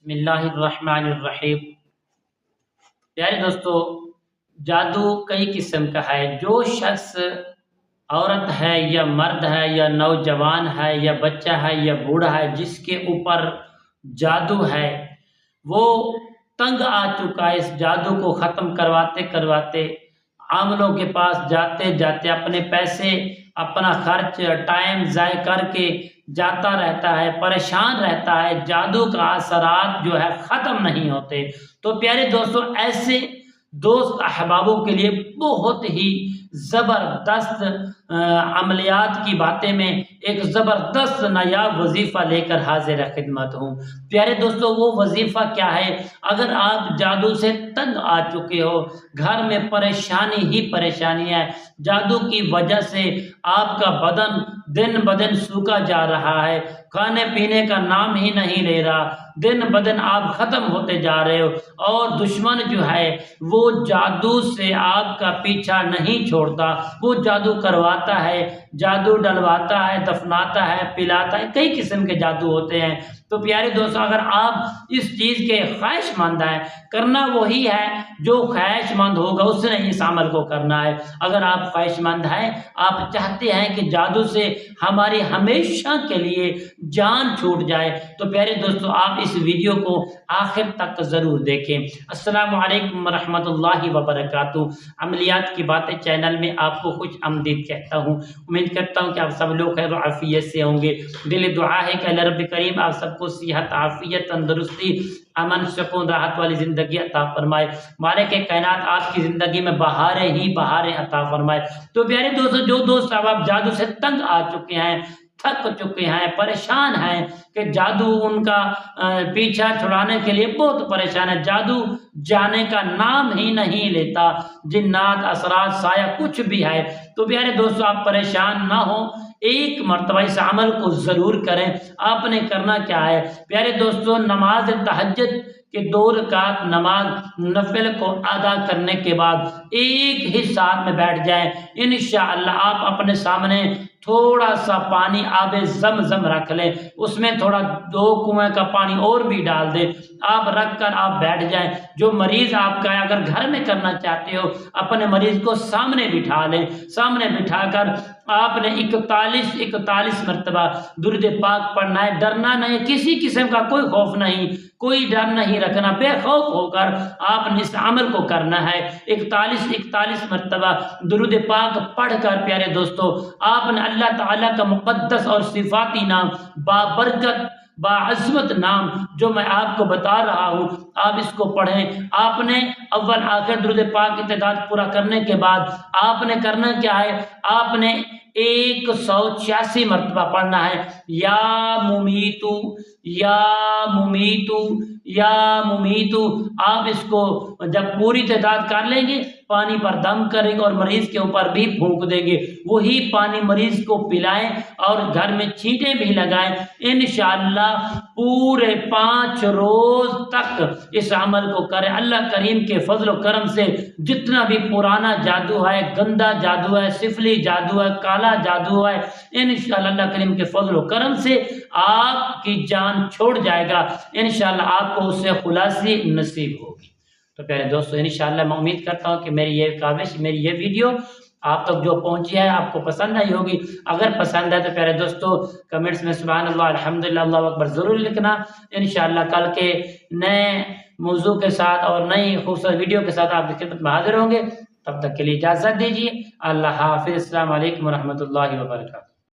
بسم اللہ الرحمن الرحیم۔ پیارے دوستو، جادو کئی قسم کا ہے۔ جو شخص عورت ہے یا مرد ہے یا نوجوان ہے یا بچہ ہے یا بوڑھا ہے جس کے اوپر جادو ہے، وہ تنگ آ چکا ہے۔ اس جادو کو ختم کرواتے کرواتے عاملوں کے پاس جاتے جاتے اپنے پیسے، اپنا خرچ، ٹائم ضائع کر کے جاتا رہتا ہے، پریشان رہتا ہے، جادو کا اثرات جو ہے ختم نہیں ہوتے۔ تو پیارے دوستو، ایسے دوست احبابوں کے لیے بہت ہی زبردست عملیات کی باتیں میں ایک زبردست نایاب وظیفہ لے کر حاضر خدمت ہوں۔ پیارے دوستو، وہ وظیفہ کیا ہے؟ اگر آپ جادو سے تنگ آ چکے ہو، گھر میں پریشانی ہی پریشانی ہے، جادو کی وجہ سے آپ کا بدن دن بدن سوکھا جا رہا ہے، کھانے پینے کا نام ہی نہیں لے رہا، دن بدن آپ ختم ہوتے جا رہے ہو، اور دشمن جو ہے وہ جادو سے آپ کا پیچھا نہیں چھوڑتا، وہ جادو کرواتا ہے، جادو ڈلواتا ہے، دفناتا ہے، پلاتا ہے، کئی قسم کے جادو ہوتے ہیں۔ تو پیارے دوستو، اگر آپ اس چیز کے خواہش مند ہیں، کرنا وہی ہے جو خواہش مند ہوگا اس نے اس عمل کو کرنا ہے۔ اگر آپ خواہش مند ہیں، آپ چاہتے ہیں کہ جادو سے ہماری ہمیشہ کے لیے جان چھوٹ جائے، تو پیارے دوستو آپ اس ویڈیو کو آخر تک ضرور دیکھیں۔ السلام علیکم ورحمۃ اللہ وبرکاتہ۔ عملیات کی باتیں چینل میں آپ کو خوش آمدید کہتا ہوں۔ امید کرتا ہوں کہ آپ سب لوگ خیر و عافیت سے ہوں گے۔ دل دعا ہے کہ اللہ رب کریم آپ سب کو صحت، عافیت، تندرستی، امن، سکون، راحت والی زندگی عطا فرمائے۔ مالک کائنات آپ کی زندگی میں بہاریں ہی بہاریں عطا فرمائے۔ تو پیارے دوستو، جو دوست اب جادو سے تنگ آ چکے ہیں، تھک چکے ہیں، پریشان ہیں کہ جادو ان کا پیچھا چھڑانے کے لیے بہت پریشان ہے، جادو جانے کا نام ہی نہیں لیتا، جنات، اثرات، سایہ کچھ بھی ہے، تو پیارے دوستو آپ پریشان نہ ہوں، ایک مرتبہ اس عمل کو ضرور کریں۔ آپ نے کرنا کیا ہے؟ پیارے دوستو، نماز تہجد کے 2 رکعت نماز نفل کو ادا کرنے کے بعد ایک ہی ساتھ میں بیٹھ جائیں۔ انشاءاللہ آپ اپنے سامنے تھوڑا سا پانی آب زمزم رکھ لیں، اس میں تھوڑا 2 کنویں کا پانی اور بھی ڈال دیں، آپ رکھ کر آپ بیٹھ جائیں۔ جو مریض آپ کا ہے، اگر گھر میں کرنا چاہتے ہو، اپنے مریض کو سامنے بٹھا لیں، سامنے بٹھا کر آپ نے 41 مرتبہ درود پاک پڑھنا ہے۔ ڈرنا نہیں، کسی قسم کا کوئی خوف نہیں، کوئی ڈر نہیں رکھنا، بے خوف ہو کر آپ نے اس عمل کو کرنا ہے۔ 41 مرتبہ درود پاک پڑھ کر پیارے دوستو آپ نے اللہ تعالیٰ کا مقدس اور صفاتی نام، بابرکت باعظمت نام جو میں آپ کو بتا رہا ہوں، آپ اس کو پڑھیں۔ آپ نے اول آخر درود پاک کی تعداد پورا کرنے کے بعد آپ نے کرنا کیا ہے؟ آپ نے 186 مرتبہ پڑھنا ہے، یا ممیتو یا ممیتو یا ممیتو۔ آپ اس کو جب پوری تعداد کر لیں گے، پانی پر دم کریں گے اور مریض کے اوپر بھی پھونک دیں گے، وہی پانی مریض کو پلائیں اور گھر میں چھینٹیں بھی لگائیں۔ انشاءاللہ پورے 5 روز تک اس عمل کو کریں۔ اللہ کریم کے فضل و کرم سے جتنا بھی پرانا جادو ہے، گندا جادو ہے، سفلی جادو ہے، کالا جادو ہے، انشاءاللہ اللہ کریم کے فضل و کرم سے آپ کی جان چھوڑ جائے گا، انشاءاللہ آپ کو اس سے خلاصی نصیب ہوگی۔ تو پیارے دوستو، انشاءاللہ میں امید کرتا ہوں کہ میری یہ کاوش، میری یہ ویڈیو آپ تک جو پہنچی ہے آپ کو پسند آئی ہوگی۔ اگر پسند ہے تو پیارے دوستو کمنٹس میں سبحان اللہ، الحمدللہ، اللہ اکبر ضرور لکھنا۔ انشاءاللہ کل کے نئے موضوع کے ساتھ اور نئی خوبصورت ویڈیو کے ساتھ آپ کی خدمت میں حاضر ہوں گے۔ تب تک کے لیے اجازت دیجیے، اللہ حافظ، السلام علیکم ورحمۃ اللہ وبرکاتہ۔